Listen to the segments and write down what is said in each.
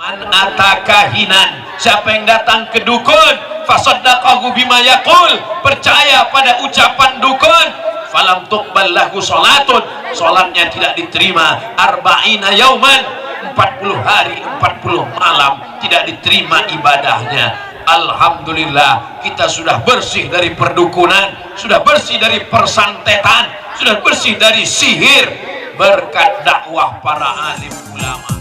Man atakahinan, siapa yang datang ke dukun, fasaddaqahu bima yaqul, percaya pada ucapan dukun, falam tuqbal lahu salatun, salatnya tidak diterima, arba'ina yauman, 40 hari 40 malam tidak diterima ibadahnya. Alhamdulillah, kita sudah bersih dari perdukunan, sudah bersih dari persantetan, sudah bersih dari sihir berkat dakwah para alim ulama.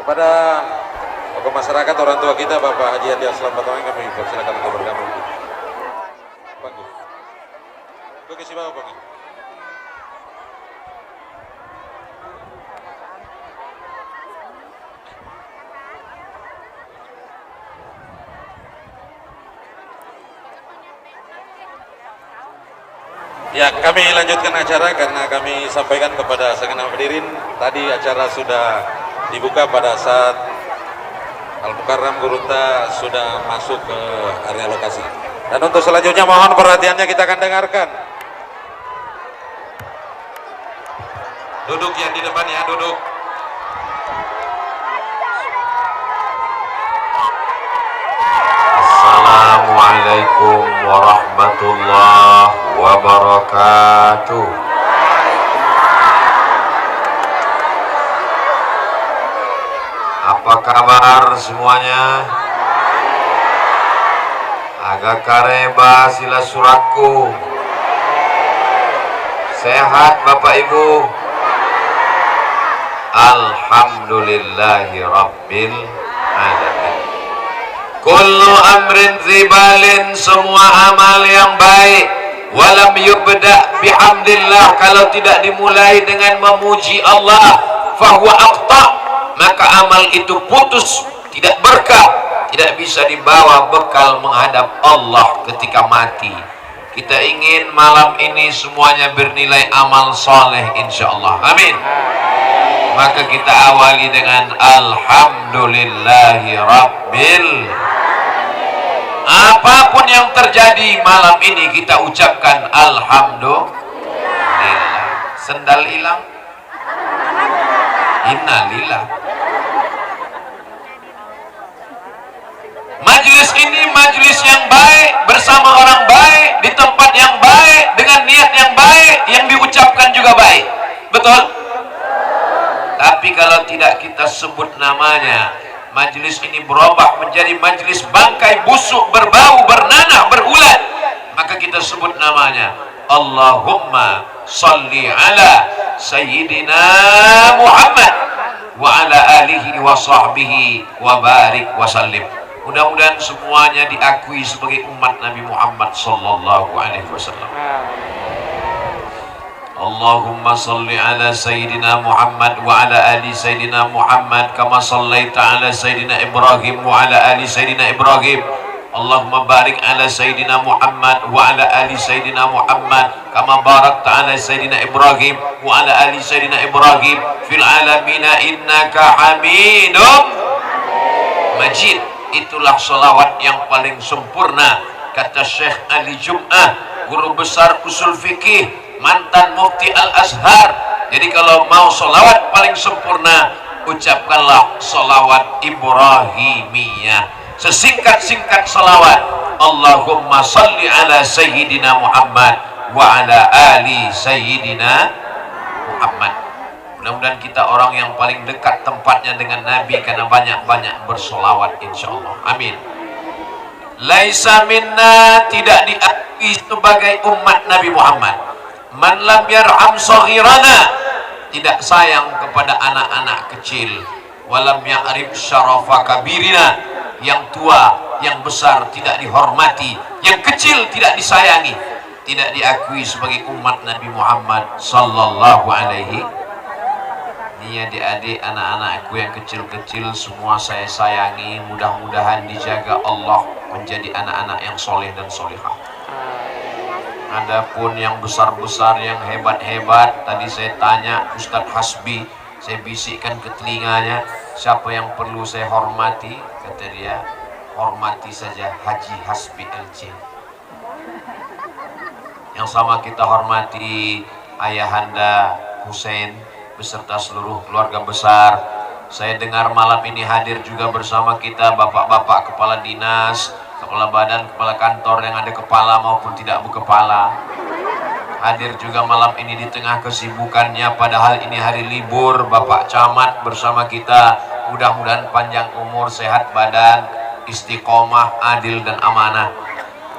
Kepada tokoh masyarakat, orang tua kita, Bapak Haji Adi Aslam Batawan, kami persilakan untuk bergabung. Bagus. Oke, si Bapak, Bang. Ya, kami lanjutkan acara karena kami sampaikan kepada segenap hadirin tadi acara sudah dibuka pada saat Al-Mukarram Gurunta sudah masuk ke area lokasi. Dan untuk selanjutnya mohon perhatiannya, kita akan dengarkan. Duduk yang di depan ya, duduk. Assalamualaikum warahmatullahi wabarakatuh. Apa kabar semuanya? Agak kareba sila suratku. Sehat Bapak Ibu? Alhamdulillahi Rabbil Alamin. Kullu amrin zibalin, semua amal yang baik, walam yubda bihamdillah, kalau tidak dimulai dengan memuji Allah, fahuwa aqta, maka amal itu putus, tidak berkah, tidak bisa dibawa bekal menghadap Allah ketika mati. Kita ingin malam ini semuanya bernilai amal soleh insyaallah, amin. Maka kita awali dengan alhamdulillahi rabbil. Apapun yang terjadi malam ini kita ucapkan alhamdulillah. Sendal hilang, innalillah. Majlis ini majlis yang baik, bersama orang baik, di tempat yang baik, dengan niat yang baik, yang diucapkan juga baik, betul? Tapi kalau tidak kita sebut namanya, majlis ini berubah menjadi majlis bangkai busuk, berbau, bernanah, berulat, maka kita sebut namanya Allahumma salli ala Sayyidina Muhammad wa ala alihi wa sahbihi wa barik wa sallim. Mudah-mudahan semuanya diakui sebagai umat Nabi Muhammad sallallahu alaihi wasallam. Allahumma salli ala Sayyidina Muhammad wa ala ali Sayyidina Muhammad kama sallaita ala Sayyidina Ibrahim wa ala ali Sayyidina Ibrahim. Allahumma barik ala Sayyidina Muhammad wa ala ali Sayyidina Muhammad kama barakta ala Sayyidina Ibrahim wa ala ali Sayyidina Ibrahim fil alamina innaka hamidum majid. Itulah salawat yang paling sempurna, kata Syekh Ali Jum'ah, guru besar usul fikih, mantan mufti Al-Azhar. Jadi kalau mau salawat paling sempurna, ucapkanlah salawat Ibrahimiyah, sesingkat-singkat salawat, Allahumma salli ala Sayyidina Muhammad wa ala ali Sayyidina Muhammad. Mudah-mudahan kita orang yang paling dekat tempatnya dengan Nabi karena banyak-banyak bersolawat insyaallah, amin. Laisa minna, tidak diakui sebagai umat Nabi Muhammad, man lam yarham saghirana, tidak sayang kepada anak-anak kecil, walam ya'rif syarafa kabirina, yang tua, yang besar tidak dihormati, yang kecil tidak disayangi, tidak diakui sebagai umat Nabi Muhammad sallallahu alaihi. Ini adik-adik, anak-anakku yang kecil-kecil semua saya sayangi, mudah-mudahan dijaga Allah menjadi anak-anak yang soleh dan solehah. Adapun yang besar-besar, yang hebat-hebat, tadi saya tanya Ustadz Hasbi, saya bisikkan ke telinganya, siapa yang perlu saya hormati? Kata dia, hormati saja Haji Hasbi LC. Yang sama kita hormati Ayahanda Hussein beserta seluruh keluarga besar. Saya dengar malam ini hadir juga bersama kita bapak-bapak kepala dinas, kepala badan, kepala kantor yang ada kepala maupun tidak berkepala. Hadir juga malam ini di tengah kesibukannya, padahal ini hari libur. Bapak Camat bersama kita, mudah-mudahan panjang umur, sehat badan, istiqomah, adil dan amanah.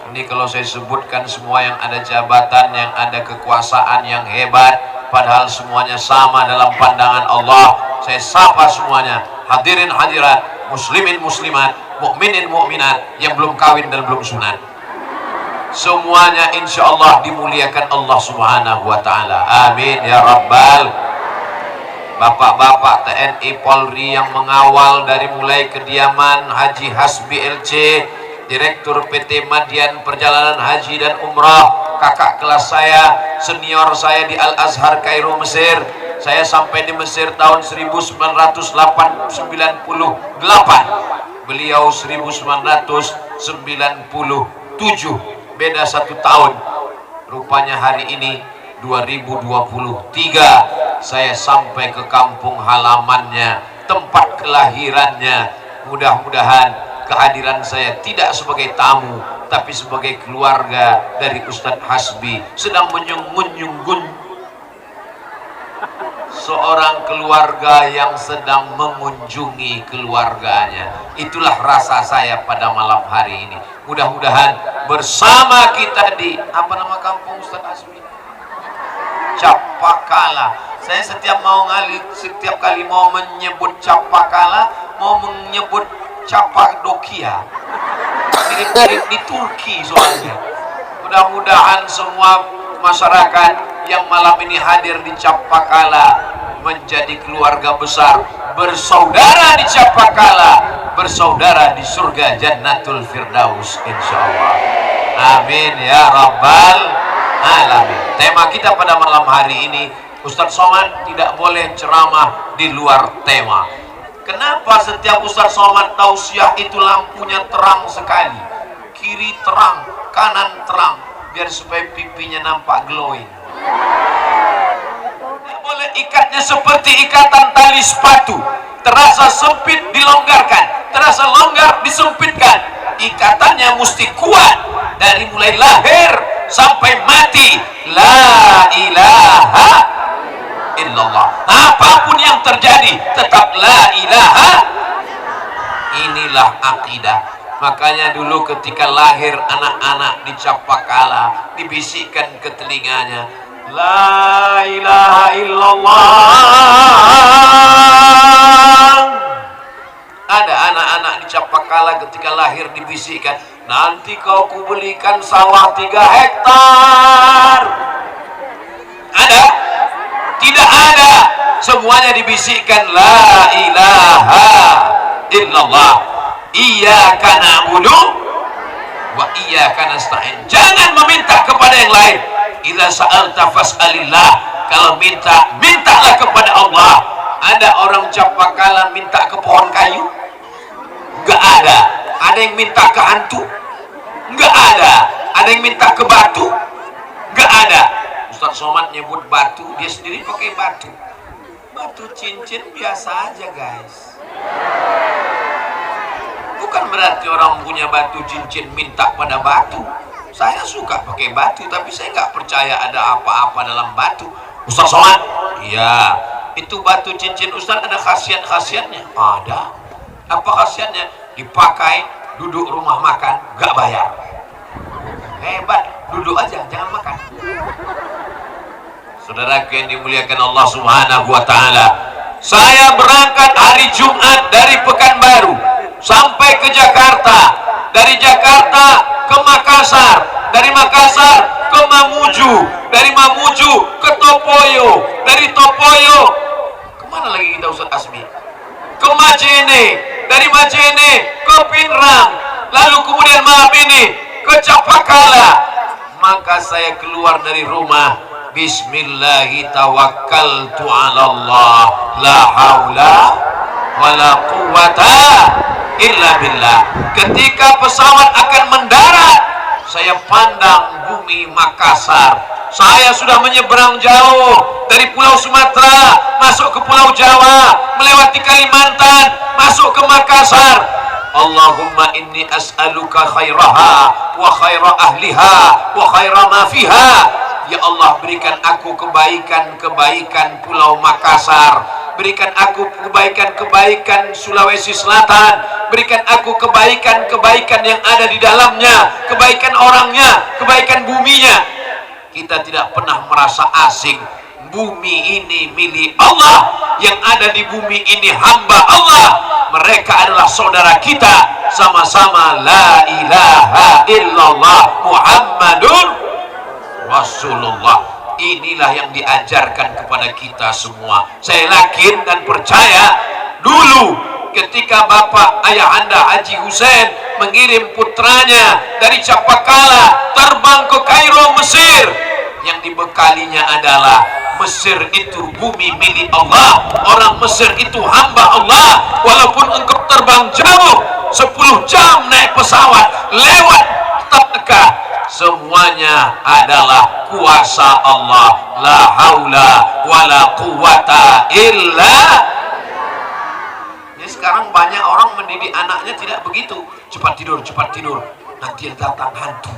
Ini kalau saya sebutkan semua yang ada jabatan, yang ada kekuasaan yang hebat, padahal semuanya sama dalam pandangan Allah. Saya sapa semuanya, hadirin hadirat, muslimin muslimat, mukminin mukminat yang belum kawin dan belum sunat. Semuanya insya Allah dimuliakan Allah Subhanahu wa Ta'ala. Amin ya Rabbal. Bapak-bapak TNI Polri yang mengawal dari mulai kediaman Haji Hasbi LC, Direktur PT Madian Perjalanan Haji dan Umrah, kakak kelas saya, senior saya di Al Azhar Kairo Mesir. Saya sampai di Mesir tahun 1998, beliau 1997, beda 1 tahun. Rupanya hari ini 2023 saya sampai ke kampung halamannya, tempat kelahirannya. Mudah-mudahan kehadiran saya tidak sebagai tamu, tapi sebagai keluarga dari Ustadz Hasbi, sedang menyunggun seorang keluarga yang sedang mengunjungi keluarganya. Itulah rasa saya pada malam hari ini. Mudah-mudahan bersama kita di apa nama kampung Ustadz Hasbi? Capakala. Saya setiap kali mau menyebut Capakala, mau menyebut Capadokia, mirip-mirip di Turki soalnya. Mudah-mudahan semua masyarakat yang malam ini hadir di Capakala menjadi keluarga besar, bersaudara di Capakala, bersaudara di surga Jannatul Firdaus insyaallah. Amin ya Rabbal Alamin. Tema kita pada malam hari ini, Ustadz Somad tidak boleh ceramah di luar tema. Kenapa setiap Ustadz Somad tausiah itu lampunya terang sekali, kiri terang, kanan terang, biar supaya pipinya nampak glowing. Tidak boleh ikatnya seperti ikatan tali sepatu, terasa sempit dilonggarkan, terasa longgar disempitkan. Ikatannya mesti kuat dari mulai lahir sampai mati. La ilaha illallah. Apapun yang terjadi tetap la ilaha. Inilah akidah. Makanya dulu ketika lahir anak-anak di Capakala, dibisikkan ke telinganya, la ilaha illallah. Ada anak-anak di Capakala ketika lahir dibisikkan, nanti kau kubelikan sawah 3 hektar. Ada? Tidak ada. Semuanya dibisikkan la ilaha illallah. Iyyaka na'budu wa iyyaka nasta'in. Jangan meminta kepada yang lain. Idza sa'alta fas'alillah. Kalau minta, mintalah kepada Allah. Ada orang Capakala minta ke pohon kayu? Enggak ada. Ada yang minta ke hantu? Enggak ada. Ada yang minta ke batu? Enggak ada. Ustadz Somad nyebut batu, dia sendiri pakai batu. Batu cincin biasa aja guys. Bukan berarti orang punya batu cincin minta pada batu. Saya suka pakai batu, tapi saya nggak percaya ada apa-apa dalam batu. Ustadz Somad, iya, itu batu cincin Ustadz ada khasiat-khasiatnya. Ada. Apa khasiatnya? Dipakai duduk rumah makan, nggak bayar. Hebat, duduk aja, jangan makan. Saudaraku yang dimuliakan Allah Subhanahu wa Ta'ala, saya berangkat hari Jumat dari Pekanbaru sampai ke Jakarta, dari Jakarta ke Makassar, dari Makassar ke Mamuju, dari Mamuju ke Topoyo, dari Topoyo kemana lagi kita Ustadz Asmi? Ke Majene, dari Majene ke Pinrang, lalu kemudian malam ini ke Capakala. Maka saya keluar dari rumah, Bismillahi tawakkaltu ala Allah, la haula wala quwata illa billah. Ketika pesawat akan mendarat, saya pandang bumi Makassar. Saya sudah menyeberang jauh dari Pulau Sumatera masuk ke Pulau Jawa, melewati Kalimantan, masuk ke Makassar. Allahumma inni as'aluka khairaha wa khaira ahliha wa khaira ma fiha. Ya Allah, berikan aku kebaikan-kebaikan Pulau Makassar, berikan aku kebaikan-kebaikan Sulawesi Selatan, berikan aku kebaikan-kebaikan yang ada di dalamnya, kebaikan orangnya, kebaikan buminya. Kita tidak pernah merasa asing. Bumi ini milik Allah, yang ada di bumi ini hamba Allah. Mereka adalah saudara kita, sama-sama la ilaha illallah Muhammadur Rasulullah. Inilah yang diajarkan kepada kita semua. Saya yakin dan percaya, dulu ketika Bapak Ayahanda Haji Hussein mengirim putranya dari Capakala terbang ke Kairo, Mesir, yang dibekalinya adalah Mesir itu bumi milik Allah, orang Mesir itu hamba Allah. Walaupun engkau terbang jauh 10 jam naik pesawat lewat Mekah, semuanya adalah kuasa Allah. La haula wala quwata illa. Ini sekarang banyak orang mendidik anaknya tidak begitu. Cepat tidur, nanti datang hantu.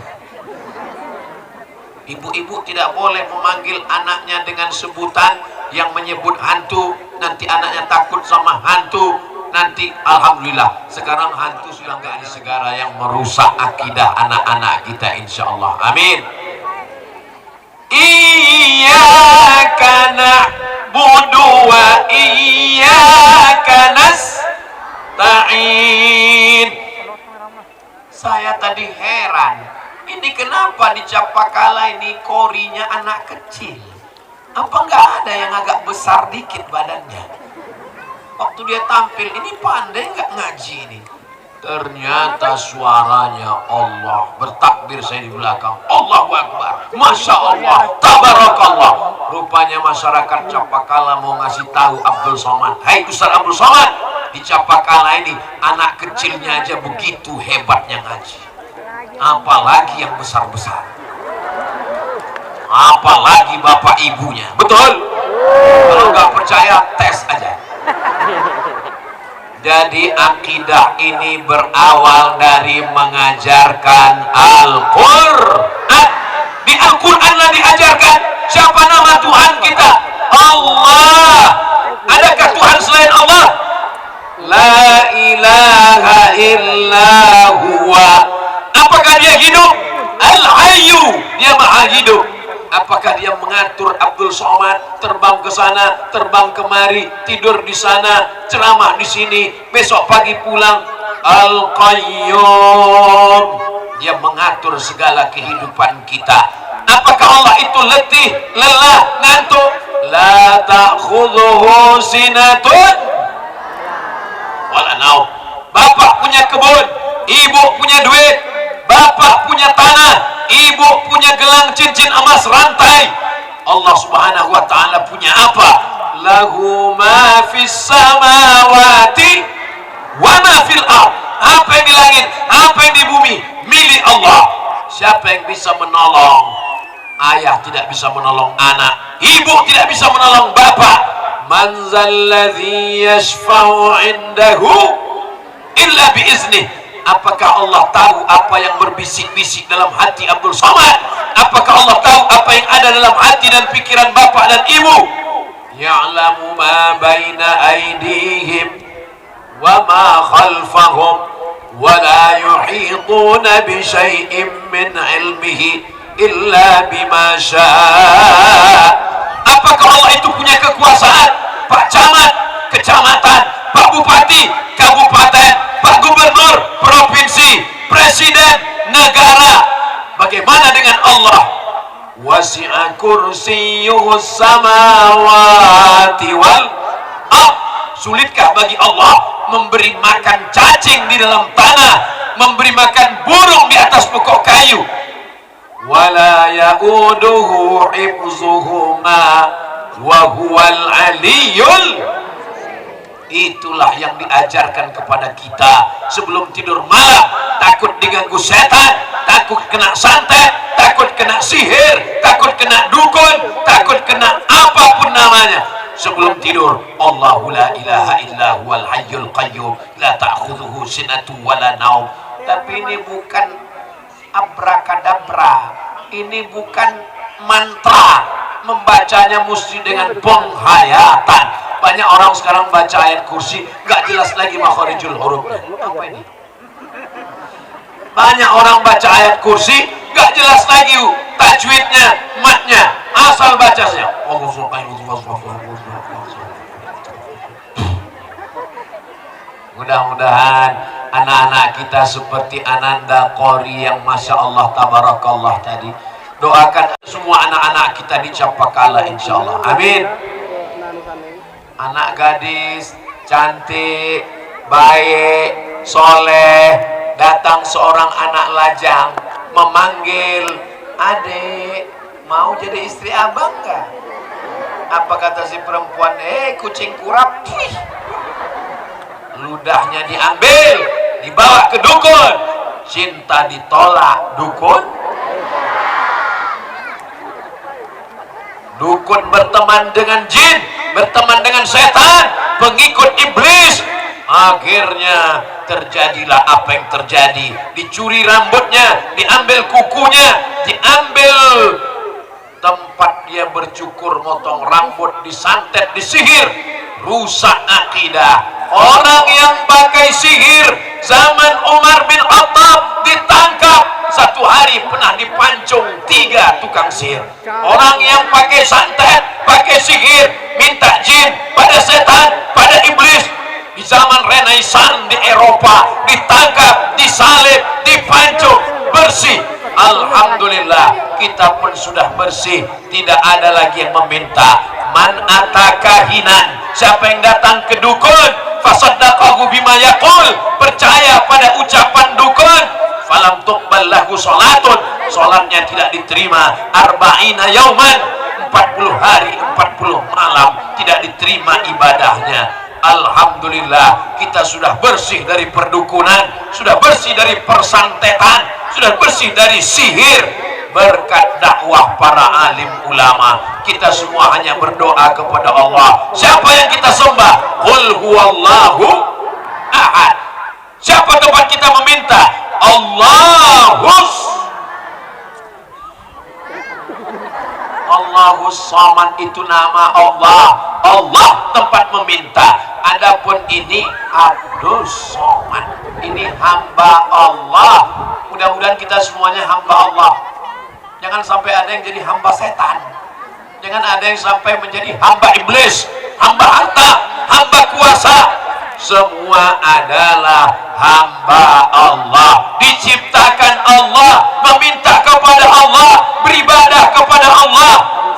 Ibu-ibu tidak boleh memanggil anaknya dengan sebutan yang menyebut hantu. Nanti anaknya takut sama hantu. Nanti alhamdulillah sekarang hantu sudah nggak ada segala yang merusak akidah anak-anak kita, insyaallah. Amin. Iyyaka na'budu wa iyyaka nasta'in. Saya tadi heran, ini kenapa di Capakala ini korinya anak kecil? Apa nggak ada yang agak besar dikit badannya? Waktu dia tampil, ini pandai nggak ngaji ini? Ternyata suaranya Allah. Bertakbir saya di belakang, Allahu Akbar, Masya Allah, Tabarakallah. Rupanya masyarakat Capakala mau ngasih tahu Abdul Somad, hai Ustaz Abdul Somad, di Capakala ini anak kecilnya aja begitu hebatnya ngaji, apalagi yang besar-besar, apalagi bapak ibunya. Betul? Kalau nggak percaya, tes aja. Jadi akidah ini berawal dari mengajarkan Al-Quran. Di Al-Quran lah diajarkan siapa nama Tuhan kita, Allah. Adakah Tuhan selain Allah? La ilaha illa huwa. Apakah dia hidup? Al-Hayyu, dia maha hidup. Apakah dia mengatur Abdul Somad terbang ke sana, terbang kemari, tidur di sana, ceramah di sini, besok pagi pulang? Al-Qayyum, dia mengatur segala kehidupan kita. Apakah Allah itu letih, lelah, ngantuk? La ta'khudhuhu sinatun wala naum. Bapak punya kebun, ibu punya duit, bapak punya tanah, ibu punya gelang cincin emas rantai. Allah Subhanahu wa ta'ala punya apa? Lahu ma fis samawati wa ma fil ard. Apa yang di langit, apa yang di bumi, milik Allah. Siapa yang bisa menolong? Ayah tidak bisa menolong anak, ibu tidak bisa menolong bapak. Man zalladzi yashfa'u 'indahu illa biiznih. Apakah Allah tahu apa yang berbisik-bisik dalam hati Abdul Somad? Apakah Allah tahu apa yang ada dalam hati dan pikiran bapak dan ibu? Ya'lamu ma baina aydihim wa ma khalfahum wa la yuhituna bi syai'in min ilmihi illa bima syaa. Apakah Allah itu punya kekuasaan? Pak Camat, kecamatan, Pak Bupati, kabupaten, Pak Gubernur, provinsi, presiden, negara. Bagaimana dengan Allah? Wasi'a kursiyyuhus samawati wal ardh. Sulitkah bagi Allah memberi makan cacing di dalam tanah, memberi makan burung di atas pokok kayu? Wala ya'uduhu hifzuhuma wa huwal aliyyul. Itulah yang diajarkan kepada kita sebelum tidur malam. Takut diganggu setan, takut kena santet, takut kena sihir, takut kena dukun, takut kena apapun namanya. Sebelum tidur, Allahu la ilaha illa huwal hayyul qayyum la ta'khudhuhu sinatun wala naum. Tapi ini bukan abrakadabra, ini bukan mantra, membacanya mesti dengan penghayatan. Banyak orang sekarang baca ayat kursi gak jelas lagi makharijul huruf. Apa ini? Banyak orang baca ayat kursi gak jelas lagi tajwidnya, matnya, asal bacanya. Mudah-mudahan anak-anak kita seperti Ananda Qori yang Masya Allah tabarakallah tadi. Doakan semua anak-anak kita dicapakala insya Allah. Amin. Anak gadis cantik, baik, soleh. Datang seorang anak lajang memanggil, "Adek, mau jadi istri abang gak?" Apa kata si perempuan? Kucing kurap. Ludahnya diambil, dibawa ke dukun. Cinta ditolak, dukun. Dukun berteman dengan jin, berteman dengan setan, pengikut iblis. Akhirnya terjadilah apa yang terjadi. Dicuri rambutnya, diambil kukunya, diambil tempat dia bercukur, motong rambut, disantet, disihir. Rusak akidah. Orang yang pakai sihir zaman Umar bin Khattab ditangkap. Satu hari pernah dipancung 3 tukang sihir. Orang yang pakai santet, pakai sihir, minta jin pada setan, pada iblis, di zaman Renaissance di Eropa ditangkap, disalib, dipancung, bersih. Alhamdulillah kita pun sudah bersih, tidak ada lagi yang meminta. Man atakahinan, siapa yang datang ke dukun, fasaddaqahu bima yaqul, percaya pada ucapan dukun, falam tuqbal lahu salatun, salatnya tidak diterima, arba'ina yauman, 40 hari 40 malam tidak diterima ibadahnya. Alhamdulillah kita sudah bersih dari perdukunan, sudah bersih dari persantetan, sudah bersih dari sihir berkat dakwah para alim ulama. Kita semua hanya berdoa kepada Allah. Siapa yang kita sembah? Qul huwallahu ahad. Siapa tempat kita meminta? Allahus Samad, itu nama Allah. Allah tempat meminta. Adapun ini Abdus Somad, ini hamba Allah. Mudah-mudahan kita semuanya hamba Allah. Jangan sampai ada yang jadi hamba setan. Jangan ada yang sampai menjadi hamba iblis, hamba harta, hamba kuasa. Semua adalah hamba Allah, diciptakan Allah, meminta kepada Allah, beribadah kepada Allah.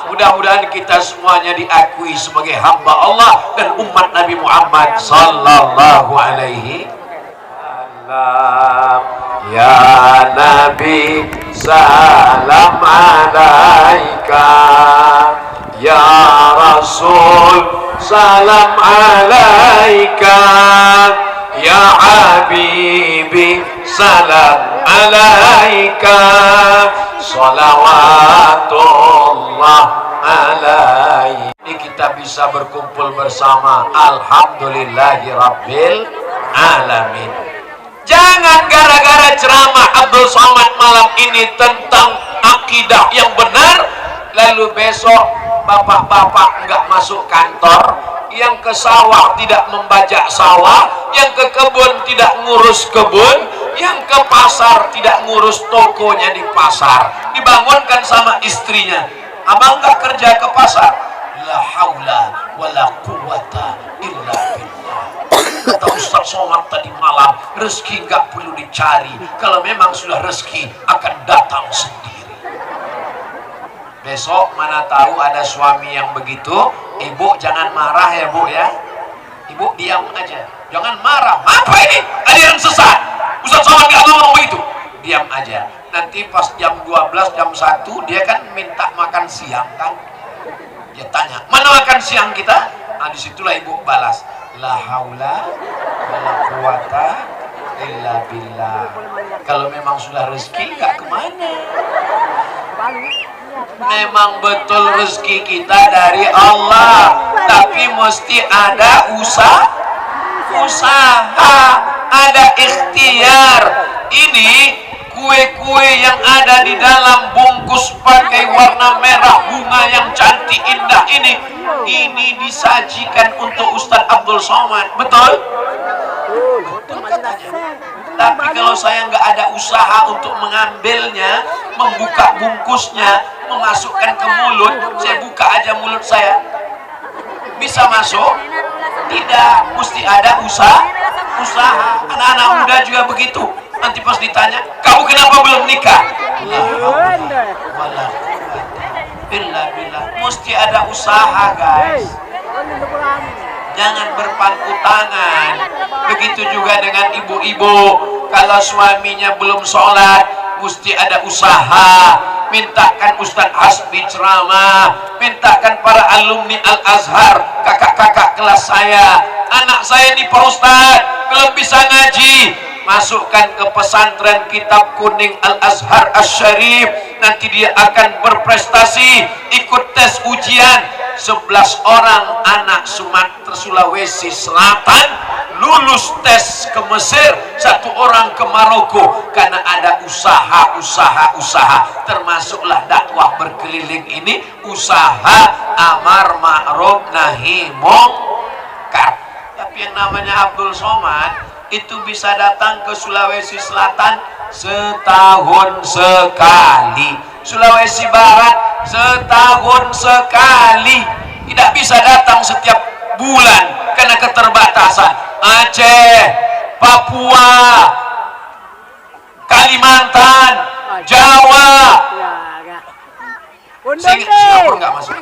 Mudah-mudahan kita semuanya diakui sebagai hamba Allah dan umat Nabi Muhammad sallallahu alaihi wasallam. Ya Nabi salam alaika, ya Rasul salam alaika, ya Habibi salam alaika, salawatullah alaih. Ini kita bisa berkumpul bersama. Alhamdulillahi Rabbil Alamin. Jangan gara-gara ceramah Abdul Somad malam ini tentang akidah yang benar, lalu besok bapak-bapak nggak masuk kantor, yang ke sawah tidak membajak sawah, yang ke kebun tidak ngurus kebun, yang ke pasar tidak ngurus tokonya di pasar. Dibangunkan sama istrinya, abang nggak kerja ke pasar? La haula wala quwata illa billah. Kata Ustaz Somad tadi malam, rezeki nggak perlu dicari, kalau memang sudah rezeki akan datang sendiri. Besok mana tahu ada suami yang begitu. Ibu jangan marah ya Bu ya. Ibu diam aja, jangan marah. Apa ini? Aliran sesat. Ustaz Somad nggak ngomong begitu. Diam aja. Nanti pas jam 12, jam 1 dia kan minta makan siang kan. Dia tanya, mana makan siang kita? Nah disitulah ibu balas, la haula wala quwata illa billah. Kalau memang sudah rezeki nggak kemana. Memang betul rezeki kita dari Allah, tapi mesti ada usaha, ada ikhtiar. Ini kue-kue yang ada di dalam bungkus pakai warna merah, bunga yang cantik indah ini disajikan untuk Ustadz Abdul Somad. Betul? Betul katanya. Tapi kalau saya nggak ada usaha untuk mengambilnya, membuka bungkusnya, memasukkan ke mulut, saya buka aja mulut saya, bisa masuk? Tidak, mesti ada usaha. Anak-anak muda juga begitu. Nanti pas ditanya, kamu kenapa belum nikah? Billah, mesti ada usaha, guys. Jangan berpangku tangan. Begitu juga dengan ibu-ibu, kalau suaminya belum sholat, mesti ada usaha. Mintakan Ustadz Hasbi ceramah, mintakan para alumni Al-Azhar, kakak-kakak kelas saya, anak saya nih Pak Ustadz belum bisa ngaji, masukkan ke pesantren Kitab Kuning Al-Azhar Asy-Syarif, nanti dia akan berprestasi, ikut tes ujian. 11 orang anak Sumatera Sulawesi Selatan lulus tes ke Mesir, 1 orang ke Maroko, karena ada usaha. Termasuklah dakwah berkeliling ini usaha amar ma'ruf nahi mungkar. Tapi yang namanya Abdul Somad itu bisa datang ke Sulawesi Selatan setahun sekali, Sulawesi Barat setahun sekali, tidak bisa datang setiap bulan karena keterbatasan. Aceh, Papua, Kalimantan, Jawa, Singapura nggak masuk,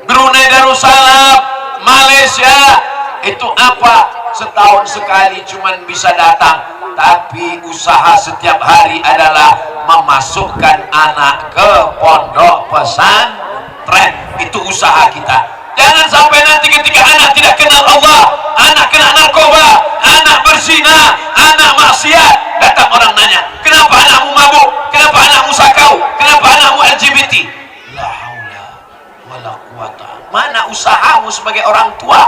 Brunei Darussalam, Malaysia, itu apa? Setahun sekali cuman bisa datang. Tapi usaha setiap hari adalah memasukkan anak ke pondok pesantren. Itu usaha kita. Jangan sampai nanti ketika anak tidak kenal Allah, anak kena narkoba, anak berzina, anak maksiat, datang orang nanya, kenapa anakmu mabuk, kenapa anakmu sakau, kenapa anakmu LGBT? La haula wala quwata. Mana usahamu sebagai orang tua?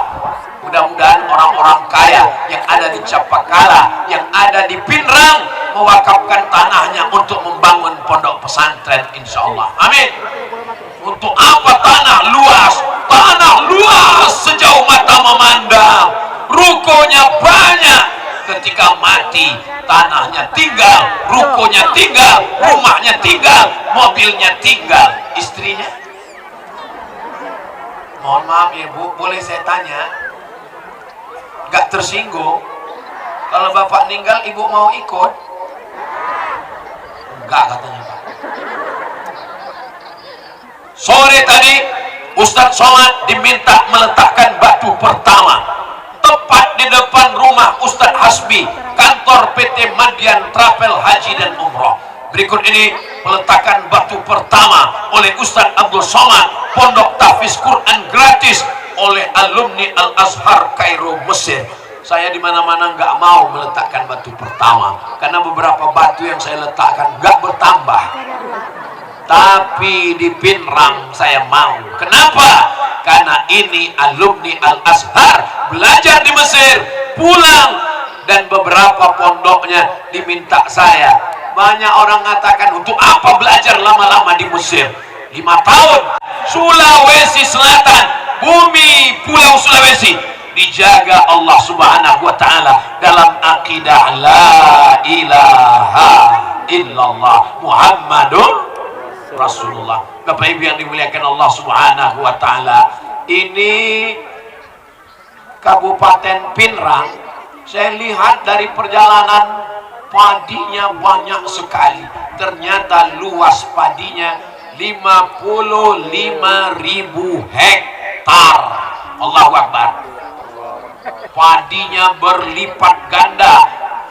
Mudah-mudahan orang-orang kaya yang ada di Capakala, yang ada di Pinrang, mewakafkan tanahnya untuk membangun pondok pesantren, insya Allah. Amin. Untuk apa tanah luas? Tanah luas sejauh mata memandang, rukonya banyak. Ketika mati, tanahnya tinggal, rukonya tinggal, rumahnya tinggal, mobilnya tinggal, istrinya. Mohon maaf ya Bu, boleh saya tanya? Gak tersinggung kalau bapak meninggal, ibu mau ikut? Enggak katanya Pak. Sore tadi Ustadz Somad diminta meletakkan batu pertama tepat di depan rumah Ustadz Hasbi, kantor PT Madian Travel Haji dan Umroh. Berikut ini peletakan batu pertama oleh Ustadz Abdul Somad, pondok tahfiz Quran gratis oleh alumni Al-Azhar Kairo Mesir. Saya di mana-mana nggak mau meletakkan batu pertama karena beberapa batu yang saya letakkan nggak bertambah. Tapi di Pinrang saya mau. Kenapa? Karena ini alumni Al-Azhar belajar di Mesir, pulang, dan beberapa pondoknya diminta saya. Banyak orang mengatakan, untuk apa belajar lama-lama di Mesir? 5 tahun. Sulawesi Selatan, bumi Pulau Sulawesi dijaga Allah Subhanahu wa taala dalam akidah la ilaha illallah Muhammadur Rasulullah. Bapak Ibu yang dimuliakan Allah Subhanahu wa taala, ini Kabupaten Pinrang, saya lihat dari perjalanan padinya banyak sekali. Ternyata luas padinya 55.000 hektar. Allahu Akbar. Padinya berlipat ganda,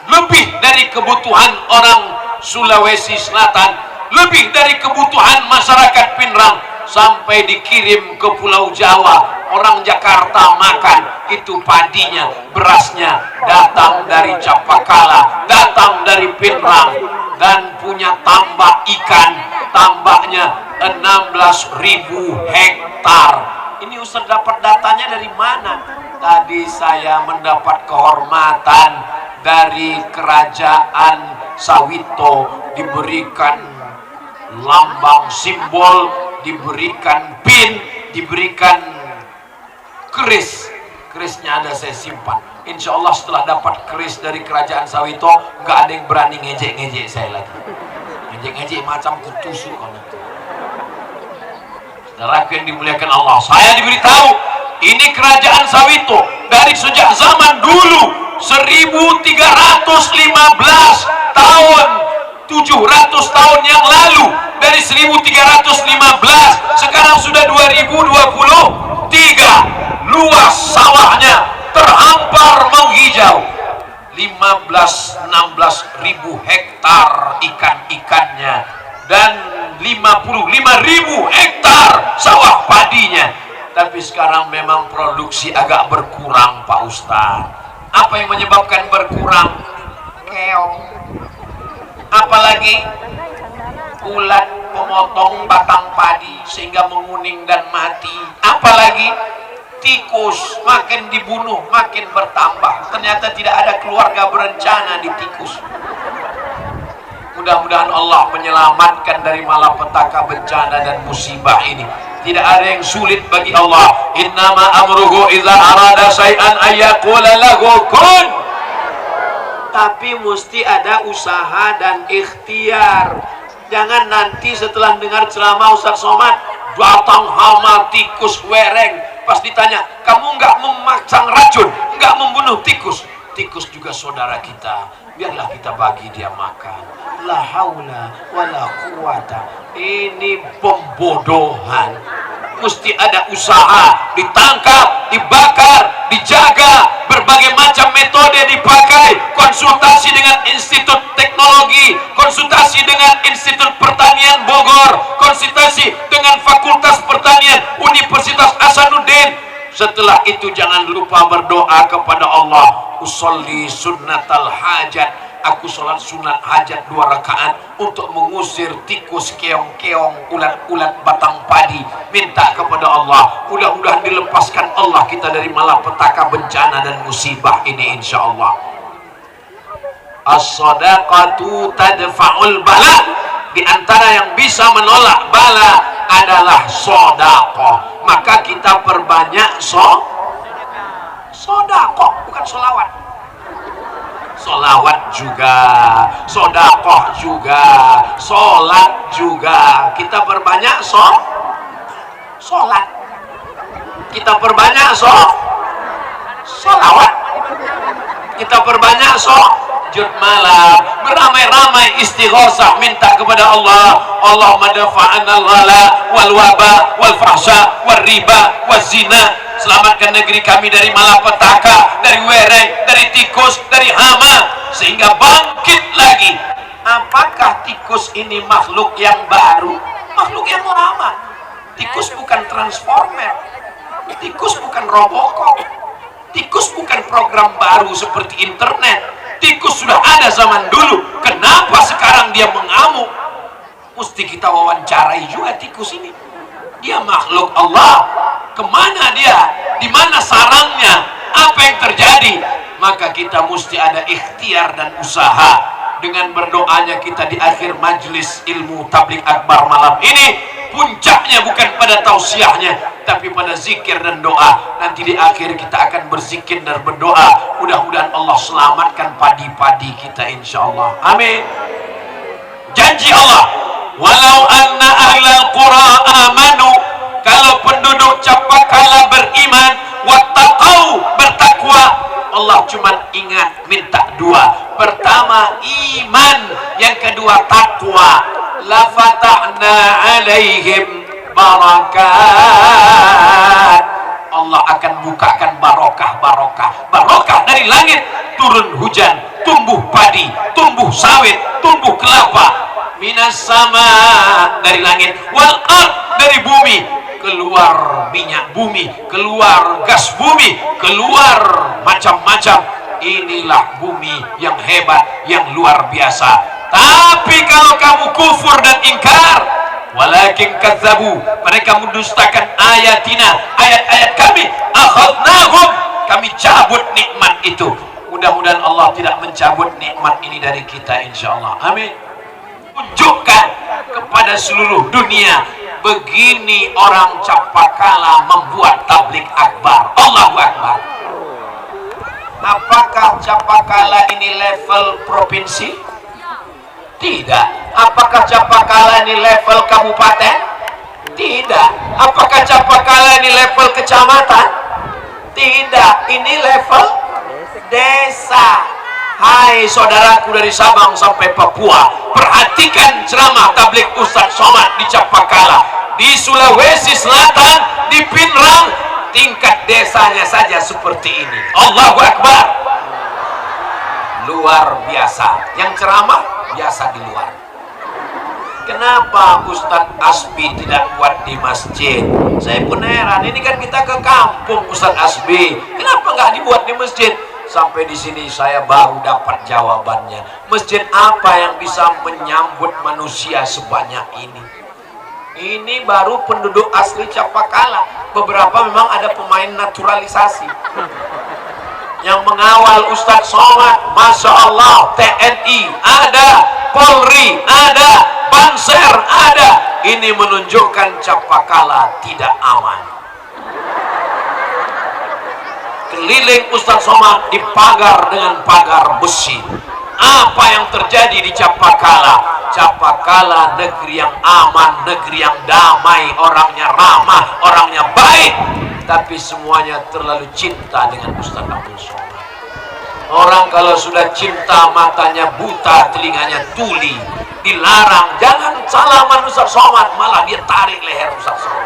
lebih dari kebutuhan orang Sulawesi Selatan, lebih dari kebutuhan masyarakat Pinrang. sampai dikirim ke Pulau Jawa. Orang Jakarta makan itu padinya, berasnya datang dari Capakala, datang dari Pinrang, dan punya tambak ikan, tambaknya 16.000 hektar. Ini Ustaz dapat datanya dari mana? Tadi saya mendapat kehormatan dari kerajaan Sawito, diberikan lambang simbol, diberikan pin, diberikan kerisnya ada saya simpan. Insya Allah setelah dapat keris dari kerajaan Sawito, nggak ada yang berani ngejek-ngejek saya lagi. Ngejek-ngejek macam kutusuk. Saudaraku yang dimuliakan Allah, saya diberitahu ini kerajaan Sawito dari sejak zaman dulu 1315 tahun, 700 tahun yang lalu. Dari 1315 sekarang sudah 2023. Luas sawahnya terhampar menghijau, 15-16.000 hektar ikan-ikannya, dan 55.000 hektar sawah padinya. Tapi sekarang memang produksi agak berkurang, Pak Ustaz. Apa yang menyebabkan berkurang? Keong. Apalagi ulat pemotong batang padi sehingga menguning dan mati. Apalagi tikus, makin dibunuh makin bertambah. Ternyata tidak ada keluarga berencana di tikus. Mudah-mudahan Allah menyelamatkan dari malapetaka bencana dan musibah ini. Tidak ada yang sulit bagi Allah. Innama amruhu idza arada syai'an ayyaqula lahu kun. Tapi mesti ada usaha dan ikhtiar. Jangan nanti setelah dengar ceramah Ustaz Somad datang hama, tikus, wereng, pas ditanya, kamu nggak memasang racun, nggak membunuh tikus? Tikus juga saudara kita, biarlah kita bagi dia makan. La haula wala quwata. Ini pembodohan. Mesti ada usaha, ditangkap, dibakar, dijaga, berbagai macam metode dipakai, konsultasi dengan Institut Teknologi, konsultasi dengan Institut Pertanian Bogor, konsultasi dengan Fakultas Pertanian Universitas Hasanuddin. Setelah itu jangan lupa berdoa kepada Allah. Usolli sunnatal hajat, aku sholat sunat hajat 2 rakaat untuk mengusir tikus, keong-keong, ulat-ulat batang padi. Minta kepada Allah, mudah-mudahan dilepaskan Allah kita dari malapetaka bencana dan musibah ini, insya Allah. As-sadaqatu tadfa'ul bala. Di antara yang bisa menolak bala adalah sedekah. Maka kita perbanyak sedekah, bukan sholawat. Sholawat juga, sedekah juga, sholat juga. Kita perbanyak sholat. Kita perbanyak sholawat. Kita perbanyak tahajud malam, beramai-ramai istighosah, minta kepada Allah, Allahumma dafa'anal ghala wal waba wal fahsya wal riba wal zina. Selamatkan negeri kami dari malapetaka, dari wereng, dari tikus, dari hama, sehingga bangkit lagi. Apakah tikus ini makhluk yang baru? Makhluk yang lama. Tikus bukan transformer, tikus bukan robocop, tikus bukan program baru seperti internet. Tikus sudah ada zaman dulu. Kenapa sekarang dia mengamuk? Mesti kita wawancarai juga tikus ini. Dia makhluk Allah. Kemana dia? Di mana sarangnya? Apa yang terjadi? Maka kita mesti ada ikhtiar dan usaha. Dengan berdoanya kita di akhir majelis ilmu tabligh akbar malam ini, puncaknya bukan pada tausiahnya, tapi pada zikir dan doa. Nanti di akhir kita akan berzikir dan berdoa. Mudah-mudahan Allah selamatkan padi-padi kita, insya Allah. Amin. Janji Allah, walau anna ahlal qura amanu, kalau penduduk Capakala beriman, wattaqau, bertakwa, Allah cuma ingat minta dua. Pertama iman, yang kedua takwa. La fatahna alaihim barakat, Allah akan bukakan barokah dari langit, turun hujan, tumbuh padi, tumbuh sawit, tumbuh kelapa. minas sama, dari langit, wal ard, dari bumi, keluar minyak bumi, keluar gas bumi, keluar macam-macam. Inilah bumi yang hebat, yang luar biasa. Tapi kalau kamu kufur dan ingkar, walakin kadzabu, mereka mendustakan ayatina, ayat-ayat kami, akhadnahum, kami cabut nikmat itu. Mudah-mudahan Allah tidak mencabut nikmat ini dari kita, insyaallah. Amin. Tunjukkan kepada seluruh dunia, begini orang Capakala membuat tablik akbar. Allahu Akbar. Apakah Capakala ini level provinsi? Tidak. Apakah Capakala ini level kabupaten? Tidak. Apakah Capakala ini level kecamatan? Tidak. Ini level desa. Hai saudaraku dari Sabang sampai Papua, perhatikan ceramah tablik Ustadz Somad di Capakala, di Sulawesi Selatan, di Pinrang, tingkat desanya saja seperti ini. Allahu Akbar. Luar biasa. Yang ceramah biasa di luar. Kenapa Ustadz Asbi tidak buat di masjid? Saya pun heran. Ini kan kita ke kampung Ustadz Asbi, kenapa nggak dibuat di masjid? Sampai di sini saya baru dapat jawabannya. Masjid apa yang bisa menyambut manusia sebanyak ini? Ini baru penduduk asli Capakala. Beberapa memang ada pemain naturalisasi yang mengawal Ustadz Somad. Masya Allah, TNI ada, Polri ada, Banser ada. Ini menunjukkan Capakala tidak aman. Keliling Ustadz Somad dipagar dengan pagar besi. Apa yang terjadi di Capakala? Capakala negeri yang aman, negeri yang damai, orangnya ramah, orangnya baik, tapi semuanya terlalu cinta dengan Ustadz Abdul Somad. Orang kalau sudah cinta, matanya buta, telinganya tuli, dilarang jangan salaman Ustadz Somad, malah dia tarik leher Ustadz Somad.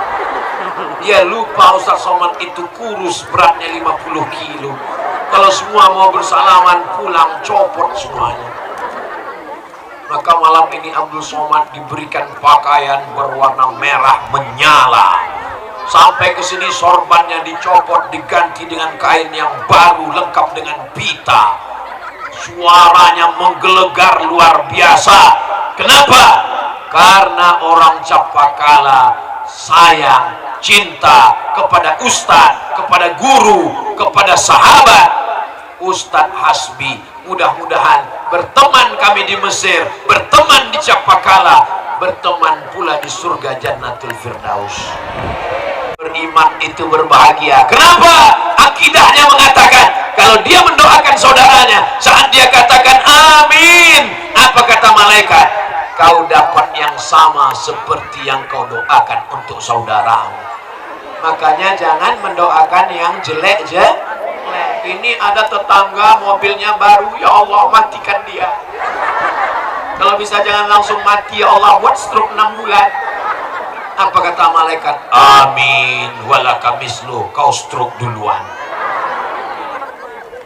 Dia lupa Ustadz Somad itu kurus, beratnya 50 kilo. Kalau semua mau bersalaman, pulang copot semuanya. Maka malam ini Abdul Somad diberikan pakaian berwarna merah menyala. Sampai ke sini sorbannya dicopot, diganti dengan kain yang baru lengkap dengan pita. Suaranya menggelegar luar biasa. Kenapa? Karena orang Capakala sayang, cinta kepada ustadz, kepada guru, kepada sahabat Ustadz Hasbi. Mudah-mudahan berteman kami di Mesir, berteman di Capakala, berteman pula di surga Jannatul Firdaus. Beriman itu berbahagia. Kenapa? Akidahnya mengatakan, kalau dia mendoakan saudaranya, saat dia katakan amin, apa kata malaikat? Kau dapat yang sama seperti yang kau doakan untuk saudaramu. Makanya jangan mendoakan yang jelek. Ini ada tetangga mobilnya baru, ya Allah matikan dia. Kalau bisa jangan langsung mati, ya Allah buat stroke 6 bulan. Apa kata malaikat? Amin walaka mislu, kau stroke duluan.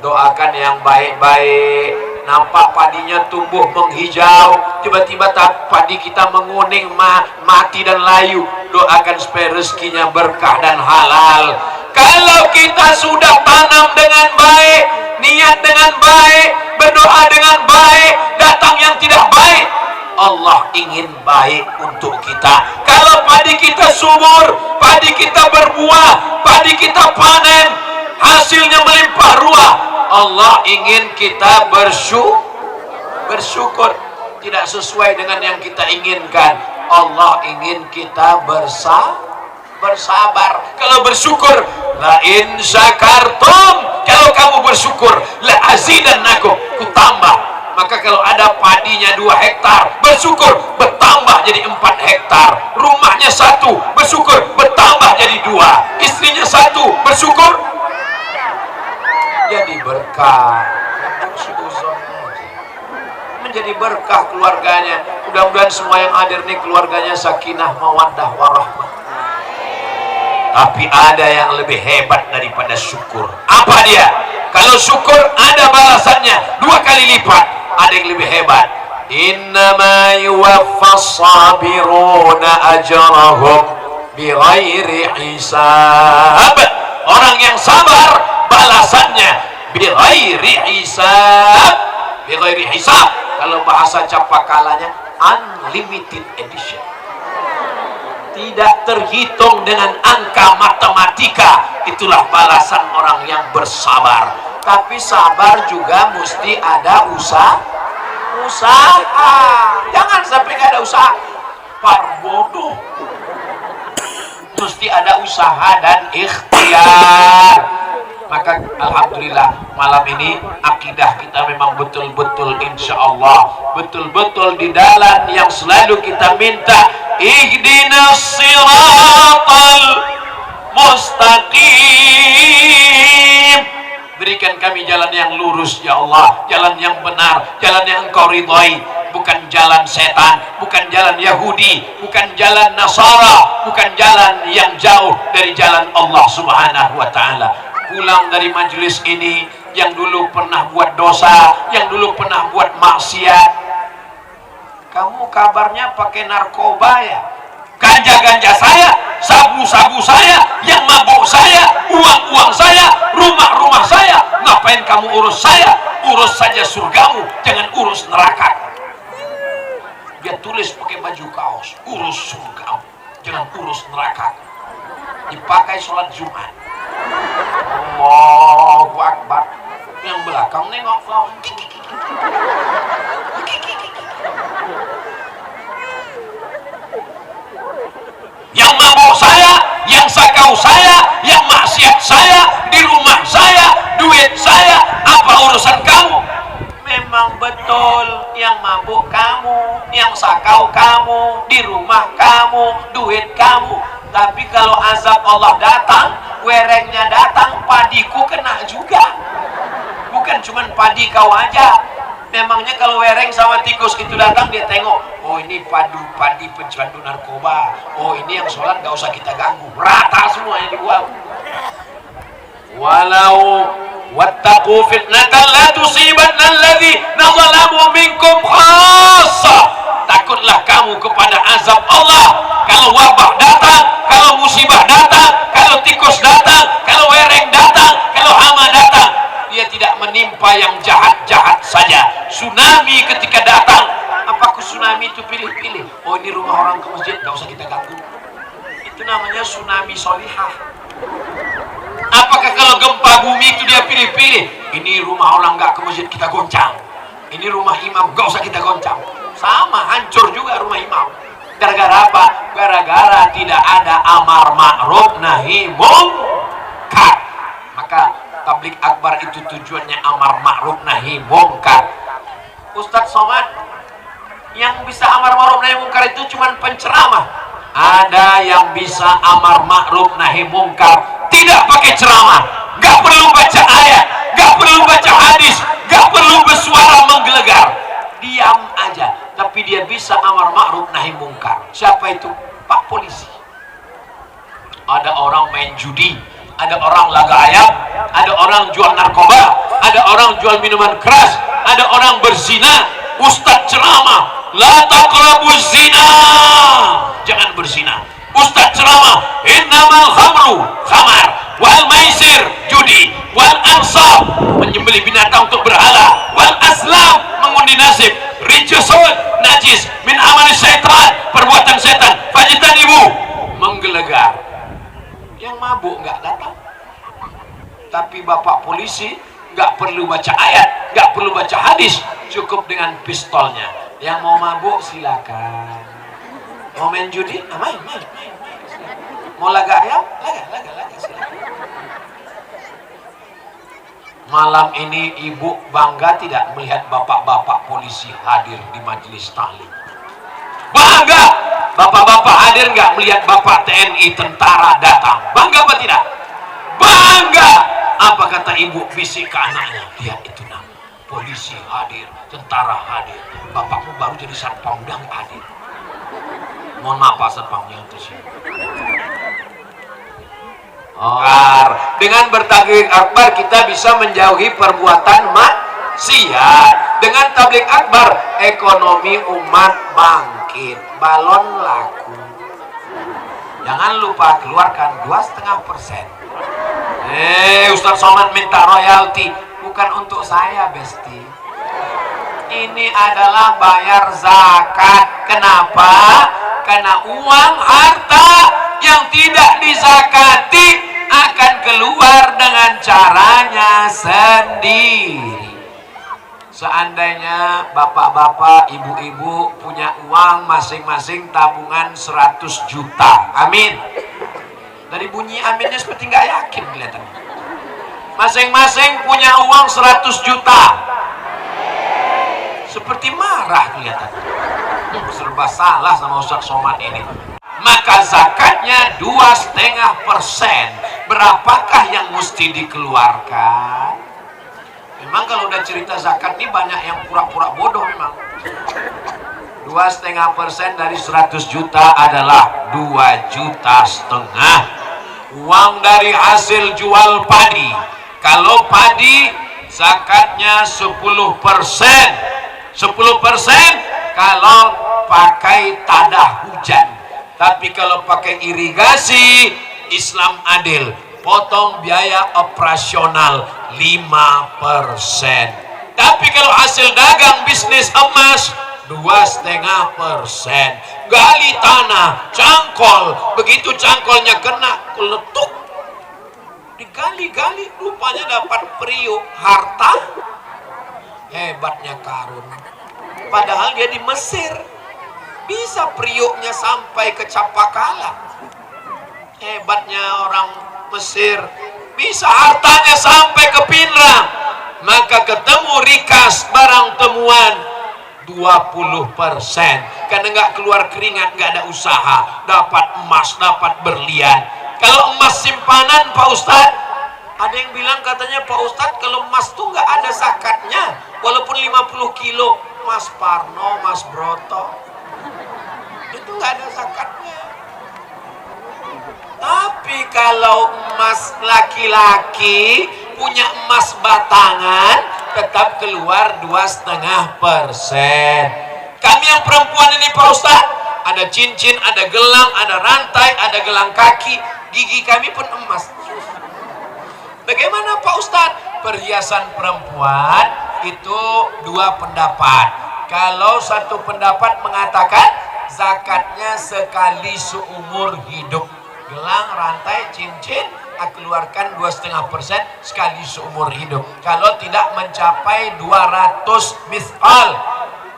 Doakan yang baik-baik. Nampak padinya tumbuh menghijau, tiba-tiba padi kita menguning, mati dan layu. Doakan supaya rezekinya berkah dan halal. Kalau kita sudah tanam dengan baik, niat dengan baik, berdoa dengan baik, datang yang tidak baik, Allah ingin baik untuk kita. Kalau padi kita subur, padi kita berbuah, padi kita panen, hasilnya melimpah ruah, Allah ingin kita bersyukur. Tidak sesuai dengan yang kita inginkan, Allah ingin kita bersabar. Kalau bersyukur, la in syakartum, kalau kamu bersyukur, la azidannakum, ku tambah. Maka kalau ada padinya 2 hektar, bersyukur bertambah jadi 4 hektar. Rumahnya 1, bersyukur bertambah jadi 2. Istrinya 1, bersyukur jadi berkah. Menjadi berkah keluarganya. Mudah-mudahan semua yang hadir nih keluarganya sakinah, mawaddah, warahmah. Tapi ada yang lebih hebat daripada syukur. Apa dia? Kalau syukur ada balasannya 2 kali lipat. Ada yang lebih hebat. innama yuwaffas sabiruna ajrahum bighairi hisab. Orang yang sabar balasannya bighairi hisab. Bighairi hisab, kalau bahasa capakalanya unlimited edition, tidak terhitung dengan angka matematika. Itulah balasan orang yang bersabar. Tapi sabar juga mesti ada usaha. Jangan sampai gak ada usaha, parbodoh. Mesti ada usaha dan ikhtiar. Maka alhamdulillah malam ini akidah kita memang betul-betul insya Allah betul-betul di dalam yang selalu kita minta, ihdinas siratal mustaqim, berikan kami jalan yang lurus ya Allah, jalan yang benar, jalan yang Engkau ridhai, bukan jalan setan, bukan jalan Yahudi, bukan jalan Nasara, bukan jalan yang jauh dari jalan Allah Subhanahu wa ta'ala. Pulang dari majelis ini yang dulu pernah buat dosa, yang dulu pernah buat maksiat, kamu kabarnya pakai narkoba ya, ganja-ganja saya, sabu-sabu saya, yang mabuk saya, uang-uang saya, rumah-rumah saya, ngapain kamu urus saya? Urus saja surgamu, jangan urus neraka. Dia tulis pakai baju kaos, urus surgamu, jangan urus neraka. Dipakai sholat Jumat, Allahu Akbar, yang belakang nengok kau. Yang mabuk saya, yang sakau saya, yang maksiat saya, di rumah saya, duit saya, apa urusan kamu? Memang betul, yang mabuk kamu, yang sakau kamu, di rumah kamu, duit kamu. Tapi kalau azab Allah datang, werengnya datang, padiku kena juga. Bukan cuma padi kau aja. Memangnya kalau wereng sama tikus itu datang, dia tengok, oh ini padi pencandu narkoba, oh ini yang sholat gak usah kita ganggu, rata semua yang dibuang. Walau wattaqu fitnatan la tusibanna alladhina zalamu minkum khassa. Takutlah kamu kepada azab Allah. Kalau wabah datang, kalau musibah datang, kalau tikus datang, kalau wereng datang, kalau hama datang, dia tidak menimpa yang jahat-jahat saja. Tsunami ketika datang, apakah tsunami itu pilih-pilih? Oh ini rumah orang ke masjid, gak usah kita ganggu. Itu namanya tsunami solihah. Apakah kalau gempa bumi itu dia pilih-pilih? Ini rumah orang gak ke masjid, kita goncang. Ini rumah imam, gak usah kita goncang. Sama, hancur juga rumah imam. Gara-gara apa? Gara-gara tidak ada amar ma'ruf nahi munkar. Maka tablik akbar itu tujuannya amar ma'ruf nahi munkar. Ustadz Somad, yang bisa amar ma'ruf nahi munkar itu cuma penceramah. Ada yang bisa amar ma'ruf nahi munkar tidak pakai ceramah, gak perlu baca ayat, gak perlu baca hadis, gak perlu bersuara menggelegar, diam aja, tapi dia bisa amar ma'ruf nahi munkar. Siapa itu? Pak polisi. Ada orang main judi, ada orang laga ayam, ada orang jual narkoba, ada orang jual minuman keras, ada orang berzina. Ustadz ceramah, la taqrabuz zina, jangan berzina. Ustadz ceramah, innamal khamru, khamar, wal maisir, judi, wal ansab, menyembelih binatang untuk berhala, wal aslam, mengundi nasib, rijsun, najis, min amal syaitan, perbuatan setan, fajtanibu, menggelegar. Yang mabuk nggak datang, tapi bapak polisi nggak perlu baca ayat, nggak perlu baca hadis, cukup dengan pistolnya. Yang mau mabuk silakan, mau main judi, main. Mau laga ayam, laga silakan. Malam ini ibu bangga tidak melihat bapak-bapak polisi hadir di majelis taklim? Bangga, bapak-bapak hadir nggak melihat bapak TNI tentara datang? Bangga apa tidak? Bangga. Apa kata ibu bisik ke anaknya? Lihat itu nama, polisi hadir, tentara hadir. Bapakmu baru jadi satpam dan hadir. Mohon maaf Pak Satpamnya untuk sini. Dengan bertablik akbar kita bisa menjauhi perbuatan maksiat. Dengan tablik akbar ekonomi umat bangkit, balon laku. Jangan lupa keluarkan 2,5%. Ustaz Somad minta royalti, bukan untuk saya Besti. Ini adalah bayar zakat. Kenapa? Karena uang harta yang tidak dizakati akan keluar dengan caranya sendiri. Seandainya bapak-bapak, ibu-ibu punya uang masing-masing tabungan 100 juta. Amin. Dari bunyi aminnya seperti nggak yakin kelihatannya. Masing-masing punya uang 100 juta. Seperti marah kelihatannya. Serba salah sama Ustaz Somad ini. Maka zakatnya 2,5%. Berapakah yang mesti dikeluarkan? Memang kalau udah cerita zakat ini banyak yang pura-pura bodoh memang. 2,5% dari 100 juta adalah 2,5 juta. Uang dari hasil jual padi. Kalau padi zakatnya 10%. 10% kalau pakai tadah hujan. Tapi kalau pakai irigasi, Islam adil. Potong biaya operasional 5%. Tapi kalau hasil dagang bisnis emas 2,5%. Gali tanah, cangkol, begitu cangkolnya kena keletuk, digali-gali, rupanya dapat periuk harta. Hebatnya Karun. Padahal dia di Mesir, bisa periuknya sampai ke Capakala. Hebatnya orang Mesir, bisa hartanya sampai ke Pinrang. Maka ketemu rikas barang temuan 20%. Karena nggak keluar keringat, nggak ada usaha, dapat emas, dapat berlian. Kalau emas simpanan Pak Ustadz, ada yang bilang katanya Pak Ustadz kalau emas tuh nggak ada zakatnya, walaupun 50 kilo. Mas Parno, Mas Broto, itu nggak ada zakatnya. Tapi kalau emas laki-laki punya emas batangan, tetap keluar 2,5%. Kami yang perempuan ini Pak Ustadz, ada cincin, ada gelang, ada rantai, ada gelang kaki, gigi kami pun emas. Bagaimana Pak Ustadz? Perhiasan perempuan itu dua pendapat. Kalau satu pendapat mengatakan zakatnya sekali seumur hidup. Gelang, rantai, cincin keluarkan 2,5% sekali seumur hidup. Kalau tidak mencapai 200 misqal.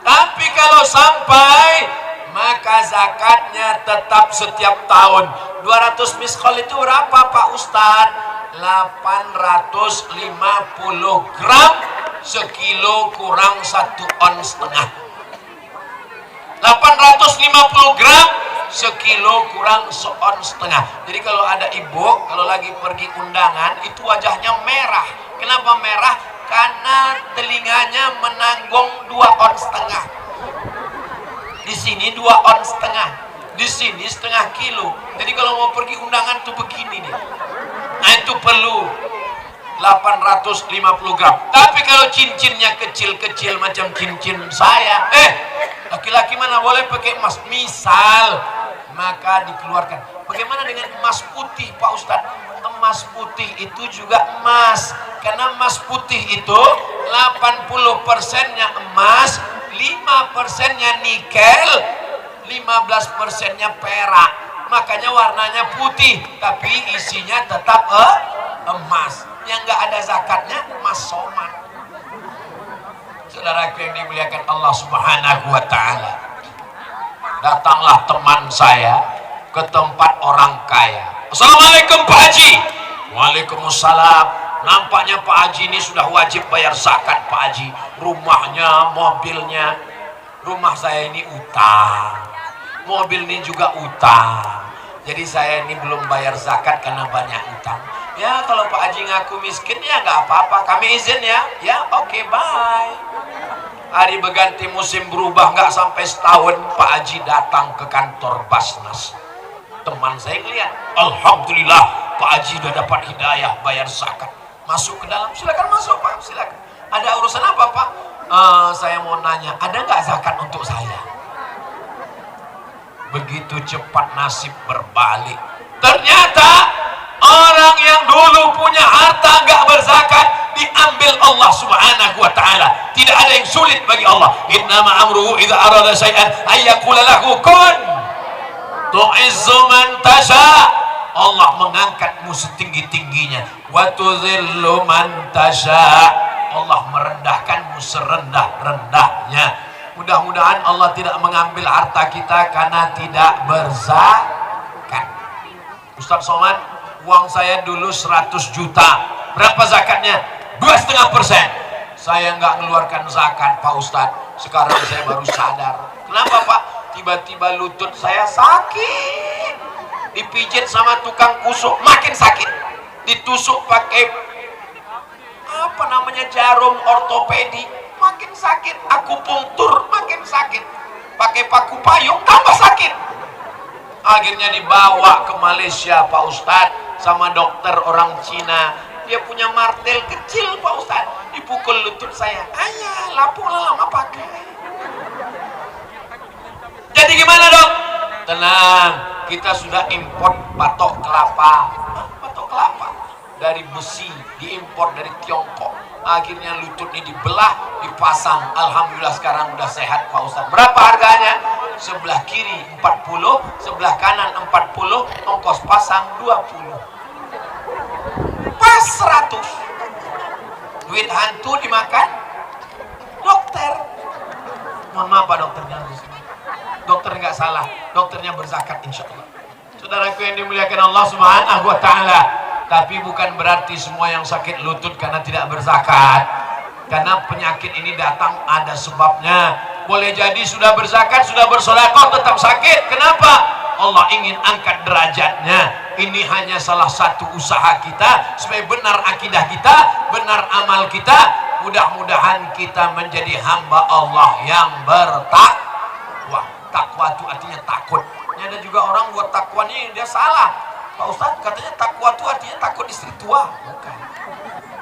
Tapi kalau sampai, maka zakatnya tetap setiap tahun. 200 misqal itu berapa Pak Ustadz? 850 gram, sekilo kurang 1,5 ons. 850 gram, sekilo kurang 1,5 ons. Jadi kalau ada ibu, kalau lagi pergi undangan, itu wajahnya merah. Kenapa merah? Karena telinganya menanggung 2,5 ons. Di sini 2,5 ons, di sini setengah kilo. Jadi kalau mau pergi undangan tuh begini nih. Nah itu perlu 850 gram. Tapi kalau cincinnya kecil-kecil macam cincin saya, laki-laki mana boleh pakai emas misal, maka dikeluarkan. Bagaimana dengan emas putih Pak Ustadz? Emas putih itu juga emas, karena emas putih itu 80%-nya emas, 5%-nya nikel, 15%-nya perak. Makanya warnanya putih, tapi isinya tetap emas. Yang nggak ada zakatnya emas somat. Saudaraku yang dimuliakan Allah Subhanahu wa Ta'ala, datanglah teman saya ke tempat orang kaya. Assalamualaikum Pak Haji. Waalaikumsalam. Nampaknya Pak Haji ini sudah wajib bayar zakat Pak Haji. Rumahnya, mobilnya. Rumah saya ini utang, mobil ini juga utang. Jadi saya ini belum bayar zakat karena banyak utang. Ya kalau Pak Haji ngaku miskin ya nggak apa-apa, kami izin ya. Ya oke, bye. Hari berganti musim berubah, nggak sampai setahun Pak Haji datang ke kantor Basnas. Teman saya ngeliat, alhamdulillah Pak Haji udah dapat hidayah bayar zakat. Masuk ke dalam, silakan masuk Pak, silakan. Ada urusan apa Pak? Saya mau nanya, ada nggak zakat untuk saya? Begitu cepat nasib berbalik. Ternyata orang yang dulu punya harta nggak berzakat diambil Allah Subhanahu wa taala. Tidak ada yang sulit bagi Allah. Innama amruhu idza arada syai'an ayyaqula lahu kun. Tu'izzu man tasha. Allah mengangkatmu setinggi-tingginya. Wa tudhillu man tasha. Allah merendahkanmu serendah-rendahnya. Mudah-mudahan Allah tidak mengambil harta kita karena tidak berzakat. Ustaz Somad, uang saya dulu 100 juta. Berapa zakatnya? 2,5%. Saya nggak mengeluarkan zakat, Pak Ustaz. Sekarang saya baru sadar. Kenapa, Pak? Tiba-tiba lutut saya sakit. Dipijit sama tukang kusuk, makin sakit. Ditusuk pakai apa namanya, jarum ortopedi, makin sakit. Akupunktur, makin sakit. Pakai paku payung, tambah sakit. Akhirnya dibawa ke Malaysia, Pak Ustadz, sama dokter orang Cina. Dia punya martel kecil, Pak Ustadz. Dipukul lutut saya. Ayah, lapuk lama pakai. Jadi gimana, Dok? Tenang, kita sudah import batok kelapa. Batok kelapa dari besi, diimpor dari Tiongkok. Akhirnya lutut ini dibelah, dipasang. Alhamdulillah sekarang udah sehat, Pak Ustaz. Berapa harganya? Sebelah kiri 40, sebelah kanan 40, ongkos pasang 20. Pas 100. Duit hantu dimakan dokter. Mohon maaf, Pak, dokternya. Dokter nggak salah, dokternya berzakat insya Allah. Saudaraku yang dimuliakan Allah Subhanahu wa taala. Tapi bukan berarti semua yang sakit lutut karena tidak berzakat. Karena penyakit ini datang ada sebabnya. Boleh jadi sudah berzakat, sudah bersedekah, tetap sakit. Kenapa? Allah ingin angkat derajatnya. Ini hanya salah satu usaha kita supaya benar akidah kita, benar amal kita. Mudah-mudahan kita menjadi hamba Allah yang bertakwa. Takwa itu artinya takut. Ini ada juga orang buat takwanya dia salah. Pak Ustadz katanya takwa itu artinya takut istri tua. Bukan.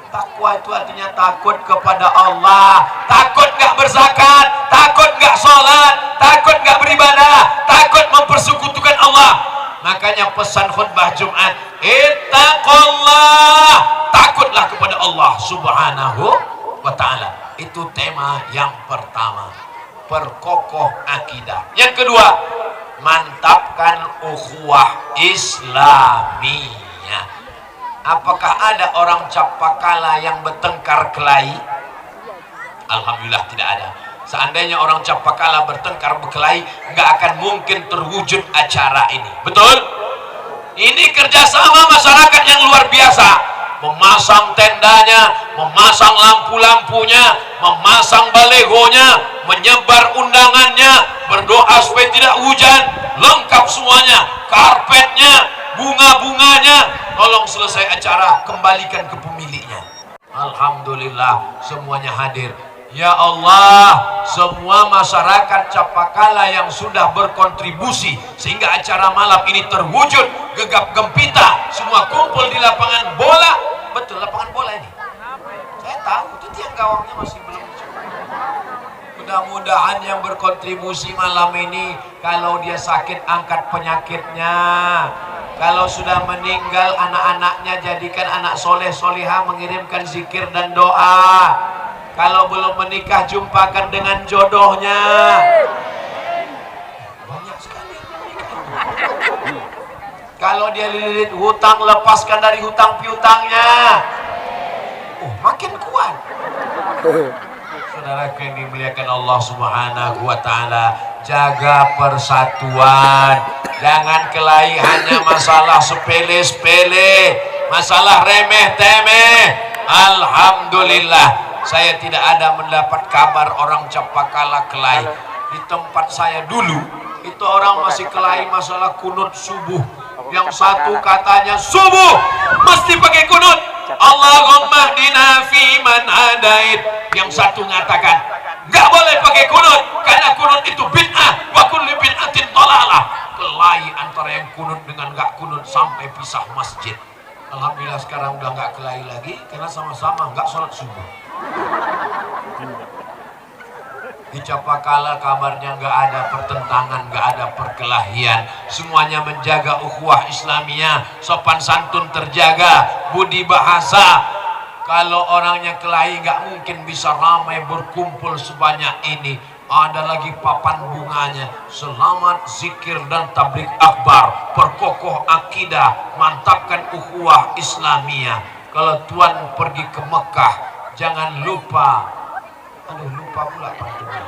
Takwa itu artinya takut kepada Allah. Takut gak berzakat, takut gak sholat, takut gak beribadah, takut mempersekutukan Allah. Makanya pesan khutbah Jumat, ittaqullah, takutlah kepada Allah Subhanahu wa ta'ala. Itu tema yang pertama, perkokoh akidah. Yang kedua, mantapkan ukhuwah Islamiyah. Apakah ada orang Capakala yang bertengkar kelahi? Alhamdulillah tidak ada. Seandainya orang Capakala bertengkar berkelahi, nggak akan mungkin terwujud acara ini. Betul? Ini kerjasama masyarakat yang luar biasa. Memasang tendanya, memasang lampu-lampunya, memasang balegonya, menyebar undangannya, berdoa supaya tidak hujan, lengkap semuanya, karpetnya, bunga-bunganya. Tolong selesai acara, kembalikan ke pemiliknya. Alhamdulillah semuanya hadir. Ya Allah, semua masyarakat Capakala yang sudah berkontribusi sehingga acara malam ini terwujud gegap gempita, semua kumpul di lapangan bola. Betul, lapangan bola ini. Saya tahu itu tiang gawangnya masih belum. Mudah-mudahan yang berkontribusi malam ini, kalau dia sakit angkat penyakitnya, kalau sudah meninggal anak-anaknya jadikan anak soleh solihah, mengirimkan zikir dan doa. Kalau belum menikah jumpakan dengan jodohnya. Banyak sekali. Kalau dia lilit hutang, lepaskan dari hutang piutangnya. Makin kuat. Saudara yang dimuliakan Allah Subhanahu wa ta'ala, jaga persatuan. Jangan kelahi hanya masalah sepele-sepele, masalah remeh-temeh. Alhamdulillah saya tidak ada mendapat kabar orang Capakala kelahi. Di tempat saya dulu itu orang masih kelahi masalah kunut subuh. Yang satu katanya subuh mesti pakai kunut, Allahumma hdina fi man hadait. Yang satu mengatakan nggak boleh pakai kunut karena kunut itu bid'ah, wa kullu bid'atin dhalalah. Kelahi antara yang kunut dengan nggak kunut sampai pisah masjid. Alhamdulillah sekarang udah nggak kelahi lagi karena sama-sama nggak sholat subuh. Di Capakala kabarnya nggak ada pertentangan, nggak ada perkelahian, semuanya menjaga ukhuwah Islamiyah, sopan santun terjaga, budi bahasa. Kalau orangnya kelahi nggak mungkin bisa ramai berkumpul sebanyak ini. Ada lagi papan bunganya, selamat zikir dan tabligh akbar, perkokoh akidah, mantapkan ukhuwah Islamiyah. Kalau tuan pergi ke Mekah, jangan lupa, lupa pula pantunnya.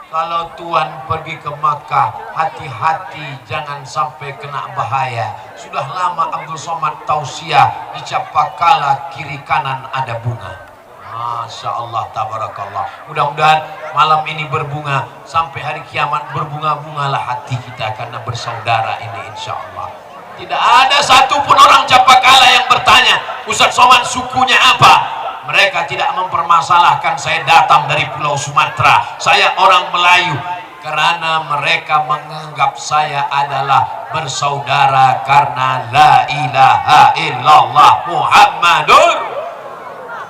Kalau tuan pergi ke Makkah, hati-hati jangan sampai kena bahaya. Sudah lama Abdul Somad tausiah, di Capakala kiri kanan ada bunga. Masya Allah, tabarakallah. Mudah-mudahan malam ini berbunga, sampai hari kiamat berbunga-bungalah hati kita karena bersaudara ini insya Allah. Tidak ada satupun orang Capakala yang bertanya, Ustaz Somad sukunya apa? Mereka tidak mempermasalahkan saya datang dari Pulau Sumatera, saya orang Melayu, karena mereka menganggap saya adalah bersaudara karena la ilaha illallah Muhammadur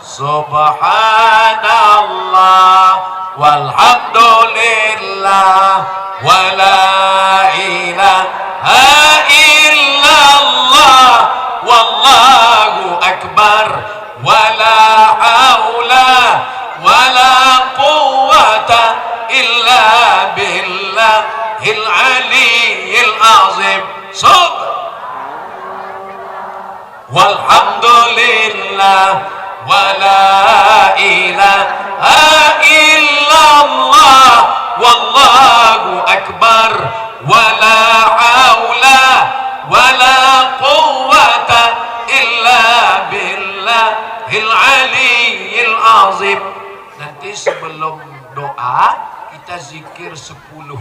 Subhanallah walhamdulillah wa la ilaha illallah wallahu akbar wala haula wala quwwata illa billahil aliyyil azim. Walhamdulillah wala ilaha illallah wallahu akbar wala haula wala quwwata illa billahil aliyyil azim. Nanti sebelum doa kita zikir 10.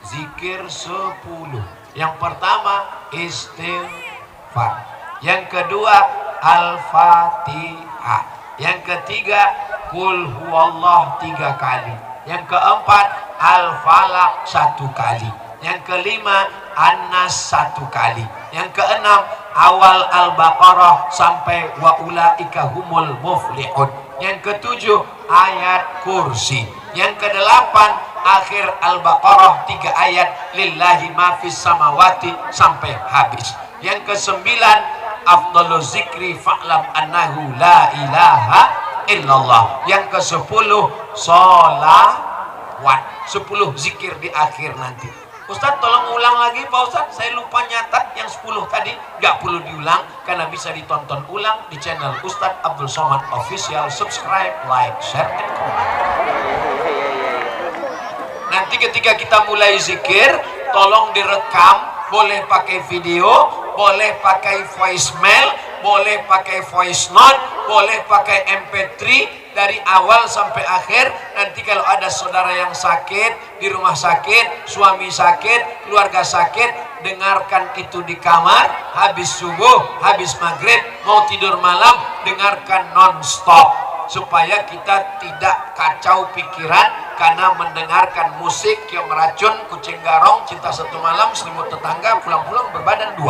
Zikir 10. Yang pertama istighfar, yang kedua Al-Fatihah, yang ketiga Qul huwallah 3 kali, yang keempat Al-Falaq 1 kali, yang kelima An-Nas 1 kali, yang keenam awal Al-Baqarah sampai wa ulaika humul muflihun, yang ketujuh ayat kursi, yang kedelapan akhir Al-Baqarah 3 ayat lillahi ma fis samawati sampai habis, yang kesembilan afdhalu zikri fa'lam annahu la ilaha illallah, yang ke-10 sholawat, 10 zikir di akhir nanti. Ustaz tolong ulang lagi Pak Ustaz, saya lupa nyatat yang 10 tadi, gak perlu diulang karena bisa ditonton ulang di channel Ustaz Abdul Somad Official. Subscribe, like, share, and comment. Nanti ketika kita mulai zikir, tolong direkam, boleh pakai video, boleh pakai voicemail, boleh pakai voice note, boleh pakai MP3 dari awal sampai akhir. Nanti kalau ada saudara yang sakit, di rumah sakit, suami sakit, keluarga sakit, dengarkan itu di kamar, habis subuh, habis maghrib, mau tidur malam, dengarkan non-stop, supaya kita tidak kacau pikiran karena mendengarkan musik yang meracun. Kucing garong cinta 1 malam, selimut tetangga pulang-pulang berbadan 2.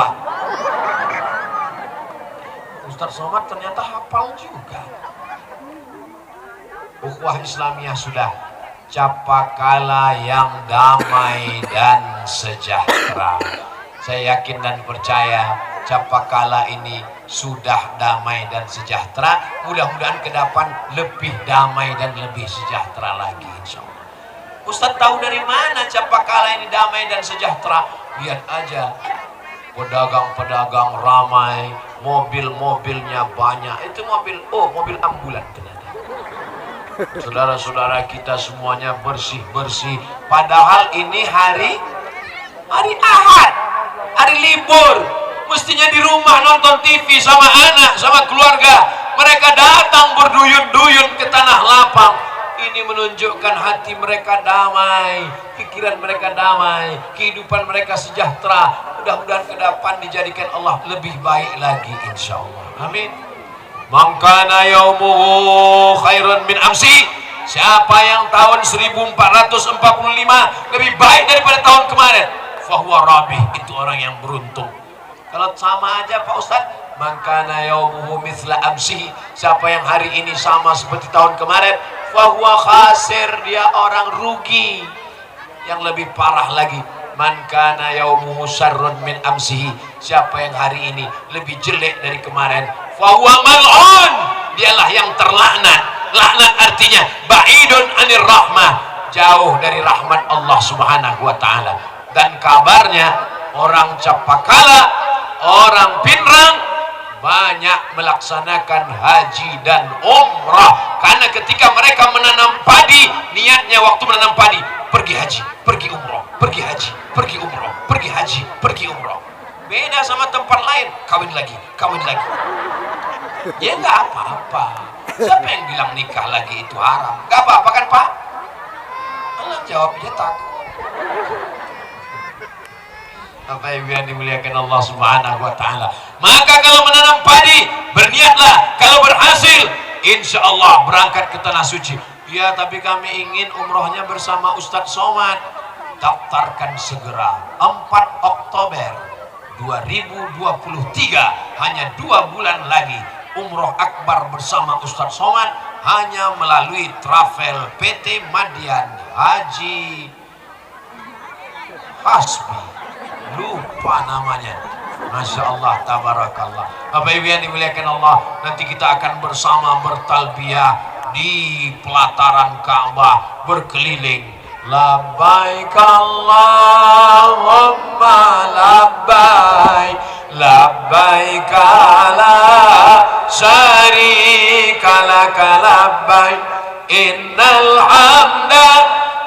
Ustaz Somad ternyata hafal juga. Ukhuwah Islamiyah sudah. Capakala yang damai dan sejahtera. Saya yakin dan percaya Capakala ini sudah damai dan sejahtera. Mudah-mudahan ke depan lebih damai dan lebih sejahtera lagi insya Allah. Ustaz tahu dari mana Capakala ini damai dan sejahtera? Lihat aja, pedagang-pedagang ramai, mobil-mobilnya banyak. Itu mobil ambulan ternyata. Saudara-saudara kita semuanya bersih-bersih. Padahal ini hari Ahad, hari libur. Mestinya di rumah nonton TV sama anak, sama keluarga. Mereka datang berduyun-duyun ke tanah lapang. Ini menunjukkan hati mereka damai, pikiran mereka damai, kehidupan mereka sejahtera. Mudah-mudahan ke depan dijadikan Allah lebih baik lagi insya Allah. Amin. Mangkana yaumuhu khairun min amsi. Siapa yang tahun 1445 lebih baik daripada tahun kemarin, fahuwa rabih, itu orang yang beruntung. Kalau sama aja Pak Ustadz, mangkana yaumuhu mithla amsi. Siapa yang hari ini sama seperti tahun kemarin, fahuwa khasir, dia orang rugi. Yang lebih parah lagi, man kana yaumuhu syarrun min amsihi, siapa yang hari ini lebih jelek dari kemarin, fahuwa mal'un, dialah yang terlaknat. Laknat artinya ba'idun anir rahmah, jauh dari rahmat Allah Subhanahu wa taala. Dan kabarnya orang Capakala, orang Pinrang banyak melaksanakan haji dan umrah, karena ketika mereka menanam padi, niatnya waktu menanam padi pergi haji, pergi umrah, pergi haji, pergi umrah, pergi haji, pergi umrah. Beda sama tempat lain, kawin lagi, kawin lagi. Ya nggak apa-apa. Siapa yang bilang nikah lagi itu haram? Nggak apa-apa kan Pak? Allah jawabnya takut. Apa yang dimuliakan Allah Subhanahu wa taala. Maka kalau menanam padi, berniatlah kalau berhasil, insya Allah berangkat ke tanah suci. Ya, tapi kami ingin umrohnya bersama Ustadz Somad. Daftarkan segera 4 Oktober 2023, hanya 2 bulan lagi. Umroh akbar bersama Ustadz Somad hanya melalui travel PT Madian Haji Hasbi, lupa namanya. Masya Allah, tabarakallah. Bapak Ibu yang dimuliakan Allah, nanti kita akan bersama bertalbiyah di pelataran Ka'bah, berkeliling. Labbaik Allahumma labbaik, labbaik la syarika laka labbaik, innal hamda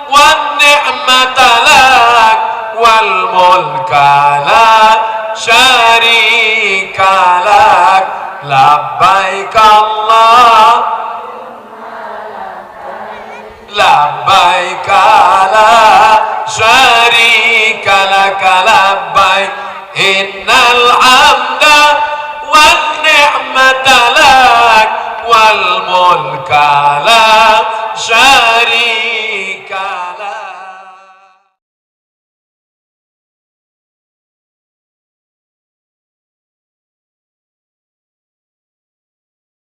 wan ni'mata lak wal mulka la syarika lak, labbaik Allah labbaik la syarika laka labbaik, innal hamda wan ni'mata lak wal mulka la syarika